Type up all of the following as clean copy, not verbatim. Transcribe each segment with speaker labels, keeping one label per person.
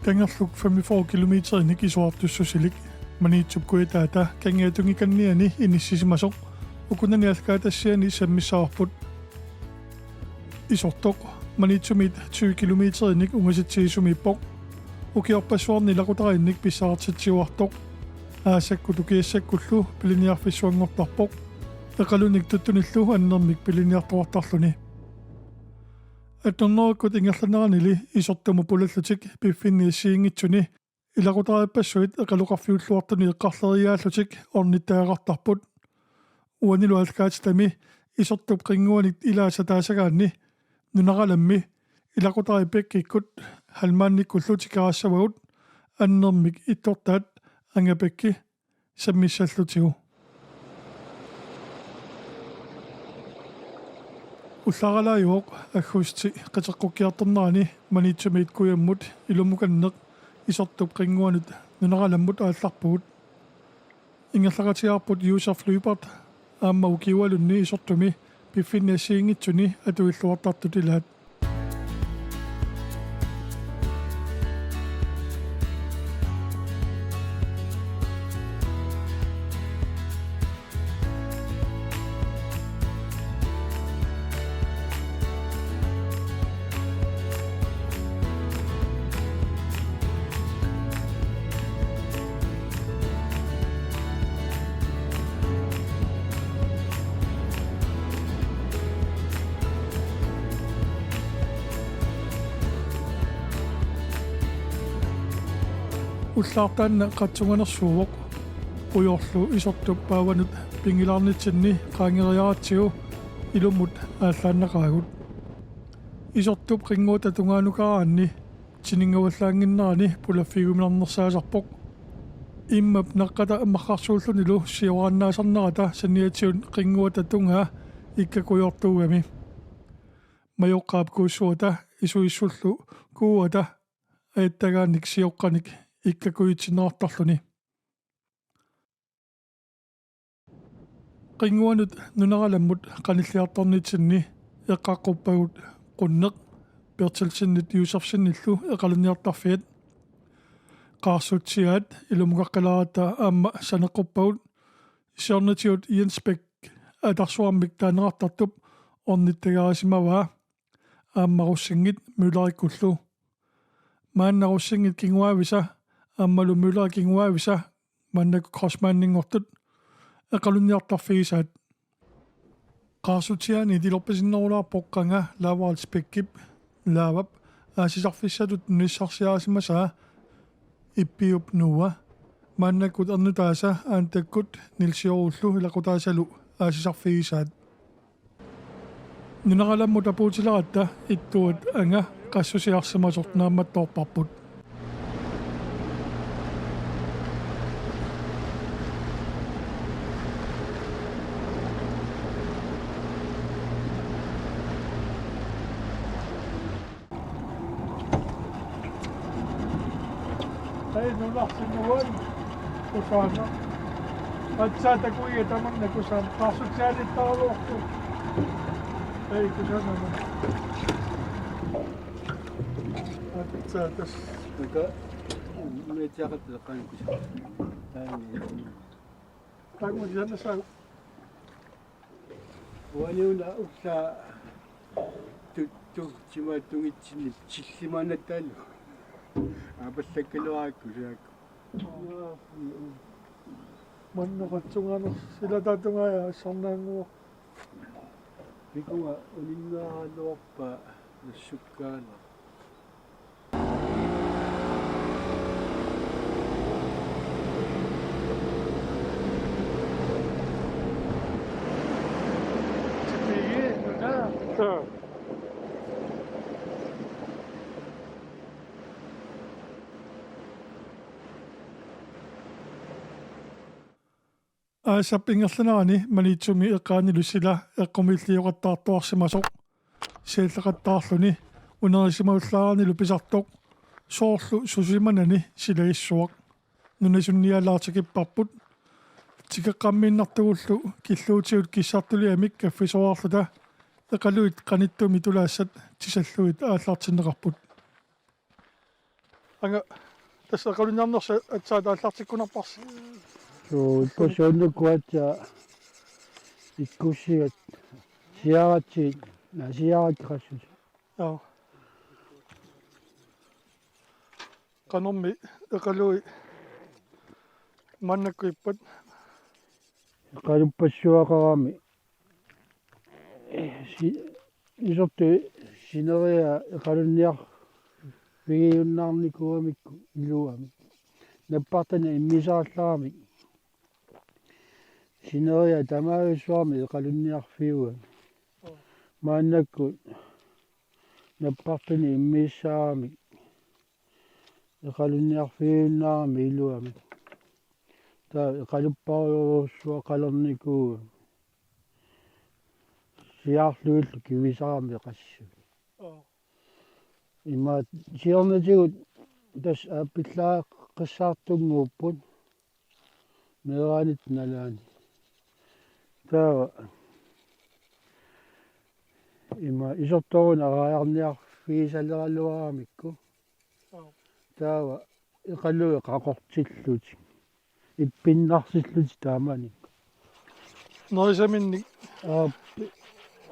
Speaker 1: Kangerluk 45 kilometer inn Kisuartussusilik maniitsupkuitaata kangiatungikanniani inissisimasok ukunanialkaatassiani sammissaarput isortoq maniitsumit 20 kilometer innik ungasitsiisumippoq ukiorpassuarni laqutariinnik pissaartitsiuartoq aasakkutukiassakkullu piliniarfissuangortarpoq eqalunik tuttunillu annermik piliniartuartarluni атнорнериккут ингерланеранили исортуму пулаллутик пиффиннииссиингитсуни илакутариаппассуит эқалуқарфиуллуартуни эққарлериааллутик орниттаагартарпут уанилуалкаатитами исортуп қингуаник илаасатаасагаанни нунаралямми илакутариппеккиккут халмаанниккуллутикаассавагут аннермик иттортаат ангапекки саммиссаллутигу улларалааюоқ аггусти қитеққуккиартернерани манитсумиит куяммут илумуканнеқ исортуп қингуанут нунераламмут аалларпугут ингерларатиарпут юсер флюберт аама укиуалунни исортуми пиффинниассиингитсуни атуиллуартартут илаат уллаартаанна қатсунганерсууоқ уйорлу исортуппааванут пингилаарнитсинни qaangeriaratsigu илуммут ааллааннақаагут исортуп қингуута тунгаанукараанни тинингаваллаангиннерани пулаффигуминарнерсаасарпоқ иммап наққата аммаққарсууллунилу сиораннаасарнерата саниатсиун қингуута тунгаа иккакуйортуугами маёққаап кууссуата исуиссуллу кууата ааттагааник сиоққаник иккакуитсинеартарлуни qinguanut nuneralamut qanilliartornitsinni eqqaqquppagut qunneq pertilsinnit usersinnillu eqaluniartarfiat qaarsutsiaat ilumukaqqalaarata aamma saneqquppagut siornatiut Jensbæk atarsuarmik taanerartartup ornittagaarisimavaa aammarussingit myllerikkullu maannarussingit kinguaavisa ааммалу мюллер кингуависа маннаку кроссмааннингортут эқалунниартарфигисаат qaarсутиани дилорпасиннерулаарпоққанга лаваалспеккип лаавап аасисарфиссатут ниссарсиарасимасаа иппиуп нуа маннакут ернутааса аантаккут нилсиоруллу илақутаасалу аасисарфигисаат нунераламму тапуутилератта иттуат анга qassусиарсимасортнаамматторпарпут nu lahsinuan kusana atsata kuya tamang na kusana pasutsalit taaloqtu ei kusana atsatas
Speaker 2: Naka metiakat kan kusana
Speaker 1: tagu jana sa
Speaker 2: waniuna ulla tu chimatungitsinni chillimanatalu апаллаккалуаакку саакку
Speaker 1: маннеқатсунгано силататунгая сорнаангуо
Speaker 2: викуа униннааалуарпа нассуккаана
Speaker 1: типиге да аасаппингерланерани манитсуми эққаанилуссила эққумиллиоқаттаартуарсимасоқ сиаллеқаттаарлуни унерисимауллаарнилу писартоқ соорлу сусиманани силагиссуақ нунасунниалаартикиппарпут тикеққаммииннартугуллу киллуутиут киссартулиамик каффисоарлута эқалуит қаниттуми тулаассат тисаллуит ааллаартиннеқарпут Anga tässä kalunjarnersa atsaa taallartikkunarparsi.
Speaker 2: иппасууннуккуатса иккуссигат сиаратсиит сиаратқассут
Speaker 1: Joo. Qanormi eqalui mannakkuippat
Speaker 2: qaluppassуақарами исорту синериа эқалунниар вигиуннаарникуамикку илуами наппартана иммисаалларами синериа тамаагиссуарми эқалунниарфиуами мааннаккут наппартани иммиссаарами эқалунниарфиуннаарами илуами таа эқалуппаруйоруссуа қалерникуу сиаарлуиллу кивисаарами эқассу имаат сиорнатигут тас ааппиллаа қиссаартунгууппут мераанит налаани таа има исорторун араярниарфиисалералуарамикку таава эқалуи қақортиллут иппиннарсиллут тааманик
Speaker 1: noisaminnik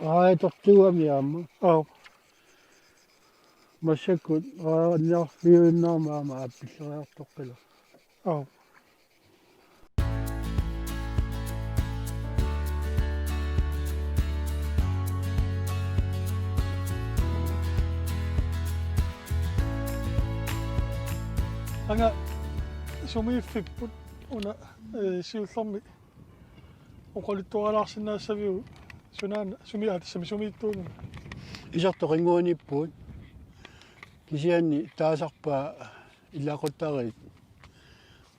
Speaker 2: аатортуами аама
Speaker 1: au
Speaker 2: массаккут араярниарфиуннаармаама ааппиллериарторқила
Speaker 1: au anga sumiiffipпут una siullermi oqalittuaralaarsinnaasaviu sunaana sumiaatissami sumiittuunga
Speaker 2: исорторингууниппут кисианни таасарпаа илаақуттарит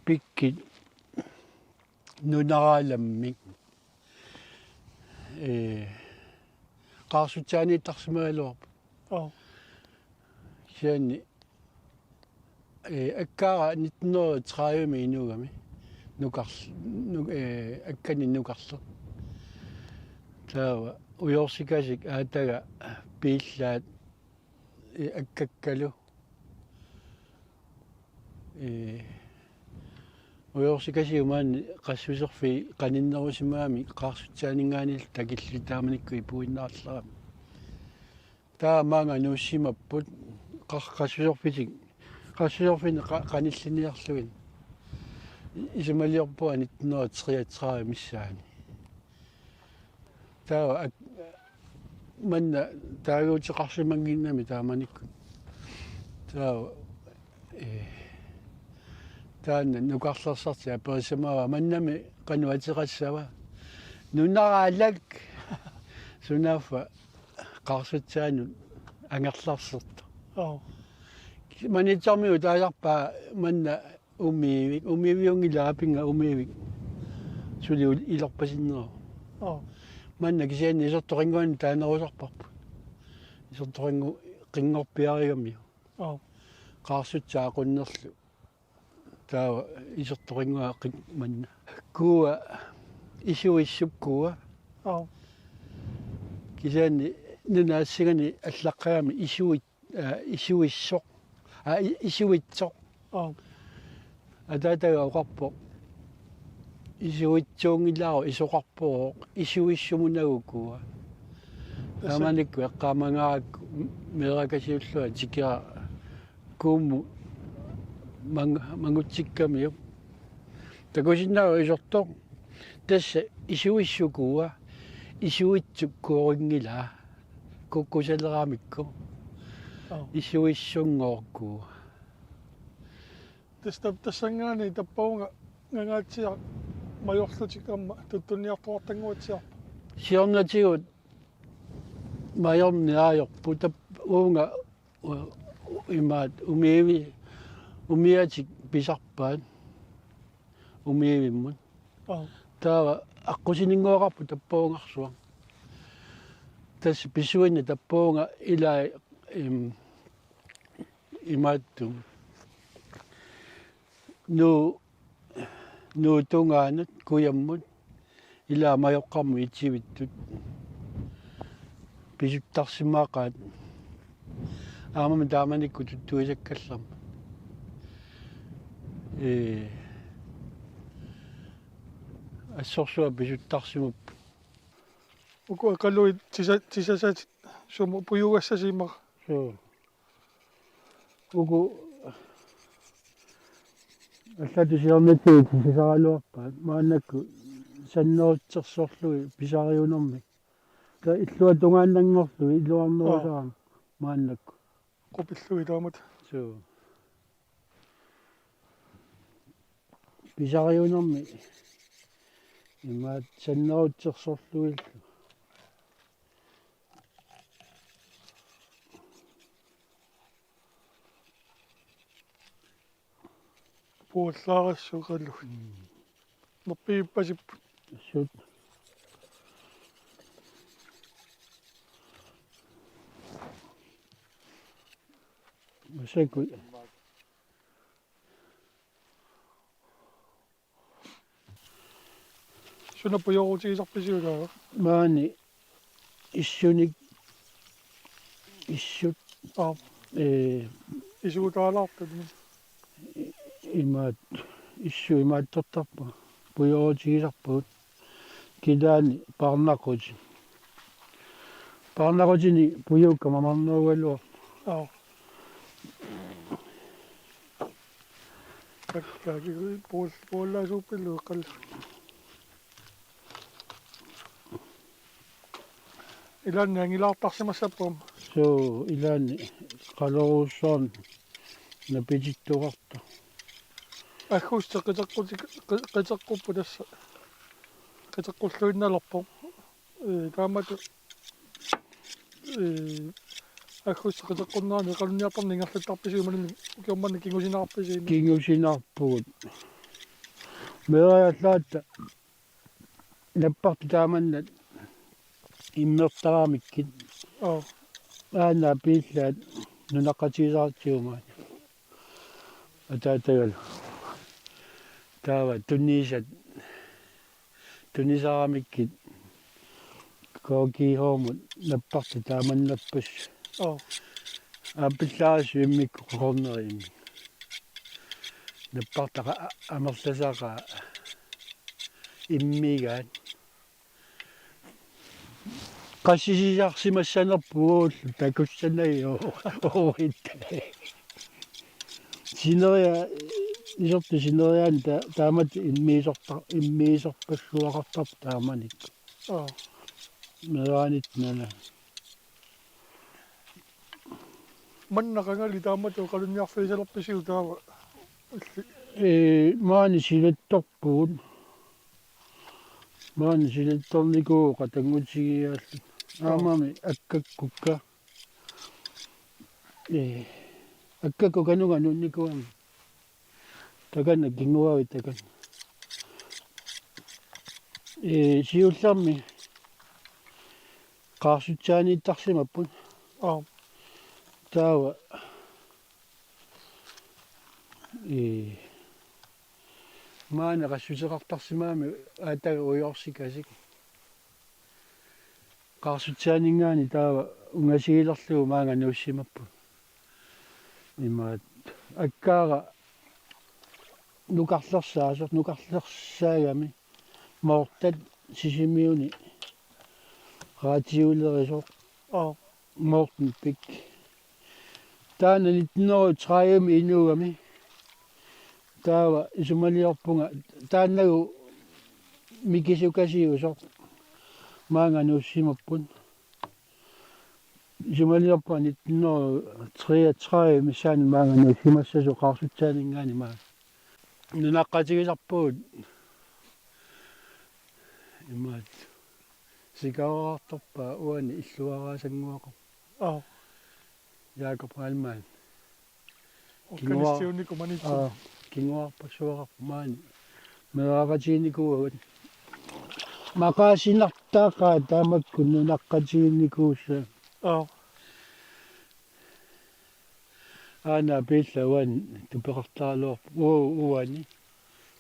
Speaker 2: пиккит нунарааламмик qaarsutsaaнииттарсимаалуарпу
Speaker 1: au
Speaker 2: кисианни аккаара 1930 инугами нукарл аккани нукарлу таава уйорсикасик аатага пииллаат аккаккалу уйорсикасиумаани qassусерфи qanиннерусимаами qaarsutsaaningaanил такиллитааманикку ипуиннаарларами таа маанга нууссимаппут qassусерфитик qassусерфини qanиллиниарлугин исумалиорпуа 1933 миссаани таа манна таагуутеқарсимангиннами тааманикку таа таанна нукарлерсарти аперисамава маннами кануатеқассава нунараалак сунафа қарсутсаанут ангерларсерта
Speaker 1: au
Speaker 2: манитсармиу таасарпаа манна умиивиунгилаапинга умиивик сулиу илерпасиннера
Speaker 1: au
Speaker 2: манна кисианни исорторингуани таанерусарпарпу исорторингу қингорпиариgammiu
Speaker 1: au
Speaker 2: qaarsutsаа qunnerlu таава исорторингуа манна куа исуиссуккуа
Speaker 1: au
Speaker 2: кисианни нунаассигани аллаққаами исуиссоқ исуитсоқ
Speaker 1: au
Speaker 2: атаатага оқарпо исуитсуунгилааро исоқарпоо исуиссумунагуккуа аманикку эққаамангаакку меракасиуллуа тикера куумму мангутсиккамиу такусиннаа исорто тасса исуиссукуа исуитсуккуорингилаа куккусалераамикку
Speaker 1: au
Speaker 2: исуиссунгооркуа
Speaker 1: тассангаани таппаунга нгаатсиа majorlutikамма туттуниартуартангуутсиар
Speaker 2: сиорнатигут майорниаажорпу тап уунга имаат умиатик писарпаат умиивиммут
Speaker 1: au
Speaker 2: таава аққусинингуақарпу таппаунгарсуа тас писуинна таппаунга илаа имаатту nu tungaanut kuyammut ilaa majoqqarmu itsivиттут писуттарсимаақаат аамама тааманикку туттуисаккалларма ассорсуа писуттарсимуп
Speaker 1: Uku kalui tisasa sumu puyugassasiimaq.
Speaker 2: so uku аллату сиарнатиит сисаралуарпаат маанакку саннерутсерсорлуи писариунэрми та иллуа тунгааннангорлуи иллуарнерусарам маанакку
Speaker 1: Qupillui taamat.
Speaker 2: so писариунэрми имаат саннерутсерсорлуиллу
Speaker 1: Puullaarissuqallu. Nerpiippasip.
Speaker 2: сут масаку
Speaker 1: Suna puyuqutigisarpisiulaa.
Speaker 2: маани иссуник иссут
Speaker 1: Isuutaalaartut.
Speaker 2: имаат иссу имааттортарпа пуйоотигисарпагут килаани парнакутини пуйуукка мамарнуугалуа
Speaker 1: Таккааги пууллаасууппиллу qallu. Илаанни ангилаартарсимассаппум.
Speaker 2: so илаани қалоруссуарн напититтуқарта
Speaker 1: Аггуустеққитеққуппу тасса. Qiteqqulluinnalerpu. Taamatu аггуустеққитеққуннаани қалунниартарни ингерлаттарписиумалини укиорманни кингусинаарписиини.
Speaker 2: кингусинаарпугут мерааллаатта наппарту тааманнат иммертарамиккит аана пиллаат нунаққатигисаартиумаа атаатагал таава тунисарамиккит коокиhoomut наппарту тааманнаппас аппиллаарису иммикку қорнерими наппартаqa амерласаqa иммигаат qassisisarsimassanerpuullu takussanaio orit синерия исорту синериаан таамат иммиисорпассуақартар тааманик мераанит нана
Speaker 1: маннақангали таамату қалунниарфисалерписиу таава
Speaker 2: маани силатторпуут маани силатторникуу қатангутигиааллу аамами аккаккукка аккакку кануга нунникуами такана кингуави такан сиулларми qaarsutsaaнииттарсимаппут таава маана qassусеқартарсимаами аатага уйорсикасик qaarsutsaaningaani таава унгасигилерлугу маанга нууссимаппу имаат аккаара нукарлерсаагами моортат сисимиуни раатиулерисоо мортен пик таана 1930 инугами таава исумалиорпунга тааннагу микисукасиусо маанга нууссимаппун исумалиорпа 1933 мисаан маанга нууссимассасу qaarsutsaaningaani маа нунаққатигисарпуут имаат сигараартарпаа уани иллуараасангуақо Jakob Hallmann
Speaker 1: канистиуннику манитсу
Speaker 2: кингуарпассуақарпу маани мерааватиникуагат макаасинартаақаа таамакку нунаққатигинникуусса аана пиллаван туперартаалуар уани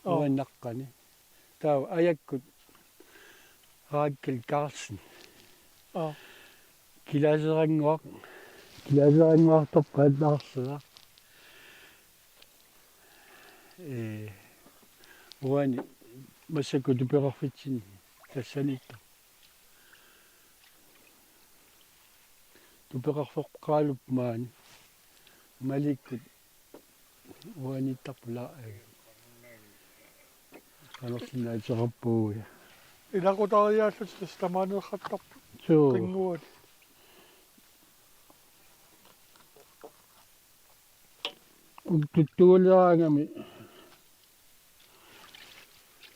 Speaker 2: уаннаққани таа аяккут Rachel Carlsen киласерангуартарпааллаарсуа уани массаку туперарфитсини тассанитта туперарфоққаалуп маани маликкут уаниттарпула канерлинаатеқарпууя
Speaker 1: илакутариааллут тамаануерхаттарпу
Speaker 2: суу
Speaker 1: қингуат
Speaker 2: туттуулераангами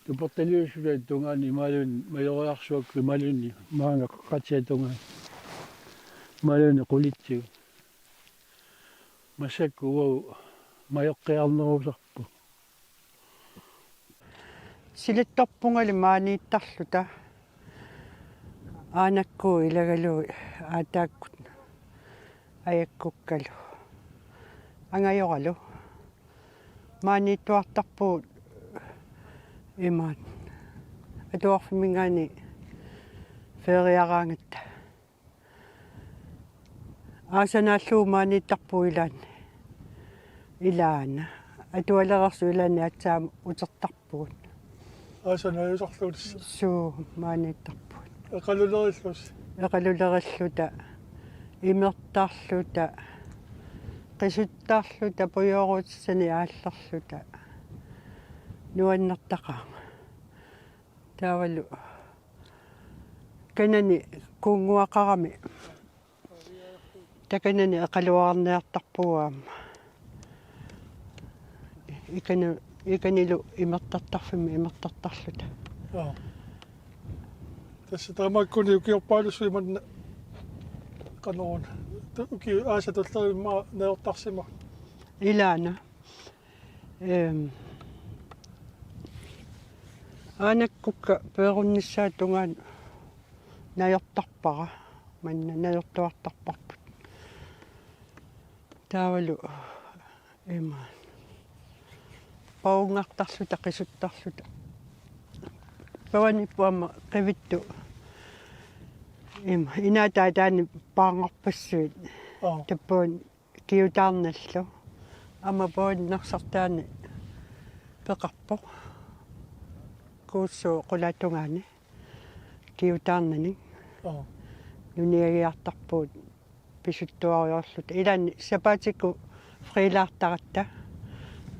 Speaker 2: тупорталиусула тунгаани малун майориарсуакку малунни маанга қаққатиа тунгаа малуни қулитсигу масакку уау майоққиарнерусарпу
Speaker 3: силатторпунгали maaнииттарлута аанакку илагалуи аатааккут аяккуккалу ангайоралу maaнииттуартарпуут имаат атуарфимингаани фериараангатта аасанааллуу maaнииттарпу илаана атуалерерсу илаани атсаама утертарпугут
Speaker 1: аасанааюсарлуутисса
Speaker 3: суу maaнииттарпут
Speaker 1: эқалулериллус
Speaker 3: эқалулериллута имертаарлута qisuttaarluta puyoruutsani ааллерлута нуаннартақаама таавалу канани кунгуақарами таканани эқалуарниартарпуаама иканилу имертартарфими имертартарлута
Speaker 1: tässä tamakuni ukiorpaalussuimanna qanoon uki aasatullerima neortarsima
Speaker 3: илаана аанаккукка пеерунниссаа тунгаан наёртарпара манна наёртуартарпарпут таавалу паунгартарлута qisuttарлута павани пуама qivittu инаатаа таани паангорпассуит таппуун киутаарналлу ама пооннерсартаани пеқарпо кууссуу qulatungaani киутаарнани нуниагиартарпуут писуттуариорлута илаани сапаатикку фрилаартаратта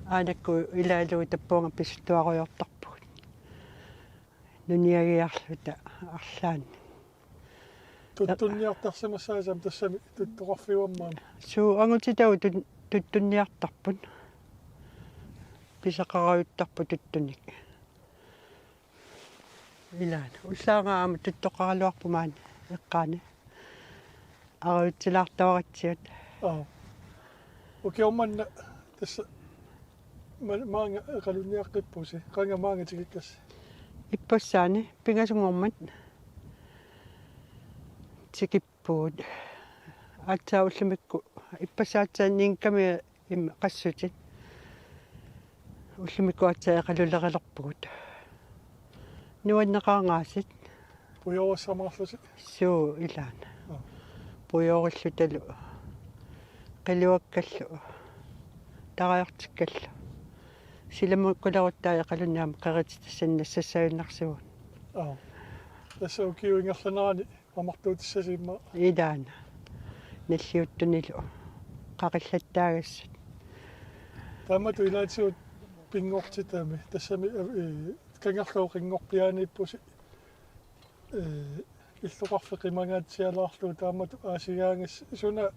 Speaker 3: аанакку илаалуи таппуунга писуттуариортарпугут нуниагиарлута арлаани
Speaker 1: туттунниартарсимассаасам тассами туттоқарфиуаммаама
Speaker 3: суу ангутитау туттунниартарпут писақараюттарпу туттуник илаана уллаагаама туттоқаралуарпумаани эққаани аруутсилаартаваратсиут
Speaker 1: укиорманна тасса маанга эқалунниаққиппуси қанга маанга тигиккас
Speaker 3: иппассаани пингасунгормат тикиппуут аатсауллумикку иппассаатсааниинками им qassutит уллумикку аатсаақалулералерпугут нуаннеқаангаасит
Speaker 1: пуйоруссамаарлуси
Speaker 3: суу илаана пуйориллуталу qilluakkallu тараяртиккаллу силамуккуларуттаа қалуннаама қеритиссаннассассаюннарсуун
Speaker 1: тасса укиуингерланаани амартуутиссасимма
Speaker 3: илаана наллиуттунилу қақиллаттаагассат
Speaker 1: тамату илаатиут пингортитами тассами кангерлуу қингорпиаанииппуси иллоқарфеқимангаатсиалаарлуу таамату аасигаангас суна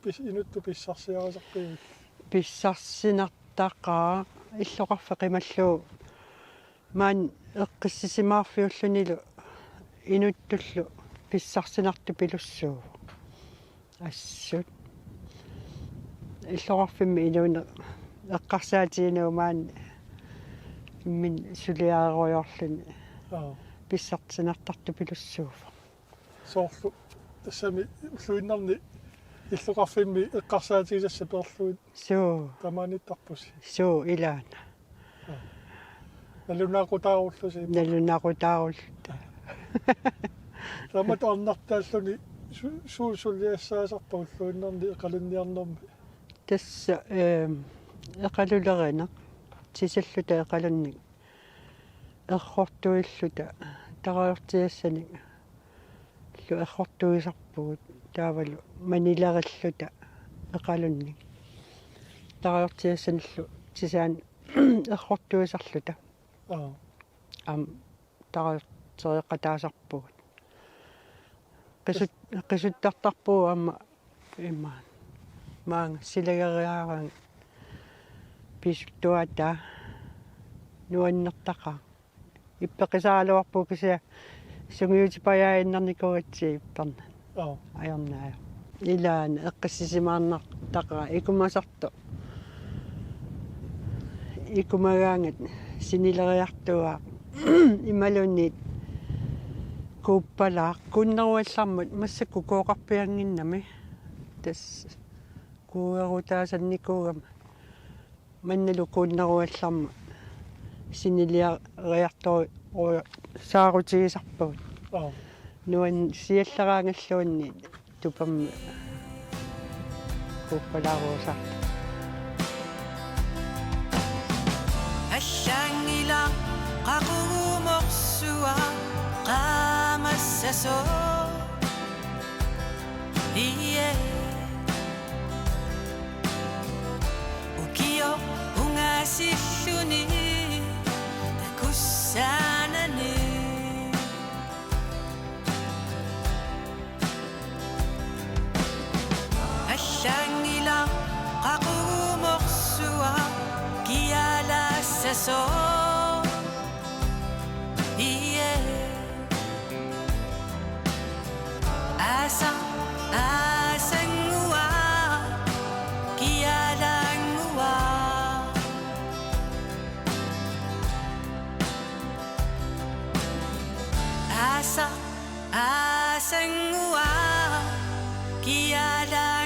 Speaker 1: пис инутту писсарсиарасарпиу
Speaker 3: писсарсинартақаа иллоқарфеқималлуу маан эққиссисимаарфиуллунилу инуттуллу писсарсинарту пилуссуу ассут иллоқарфимми илуна эққарсаатиинуумаан мин сулиааруйорлуни писсартинартарту пилуссууфа
Speaker 1: соорлу тассами уллуиннарни иллоқарфимми эққарсаатигисасса перлуит
Speaker 3: суу
Speaker 1: тамааниттарпуси
Speaker 3: суу илаана
Speaker 1: налунақутааруллута тамат орнартааллуни суулиассаасарпа уллуиннарни эқалунниарнэрми
Speaker 3: тасса эқалулерина тисаллута эқалунник эрхортуиллута тараёртиассаник лу эрхортуисарпугут таавалу манилериллута эқалунник тараёртиассаналлу тисаан эрхортуисарлута тараёртереқатаасарпугут qisuttартарпуу аама имаан маанга силагериааран писуттуата нуаннертаqa иппеқисаалуарпу кися сунгиутипаяаиннарникуатси ипперна аернаая илаана эққиссисимаарнартаqa икумагаангат синилериартуа ималунниит куппалаа куннеруаллармут массакку кооқарпиангиннами тас куерутаасанникуугама манналу куннеруалларма синилиариартоо саарутигисарпагут нуан сиаллараангаллуанни тупамма куппалааруусарт
Speaker 4: аллаангила qaqugumorsuа qamassasoo ie ukio ungasilluni takussanani аллаангила qaqugumorsuа kialassasoo ie asangua kialangua asangua kialangua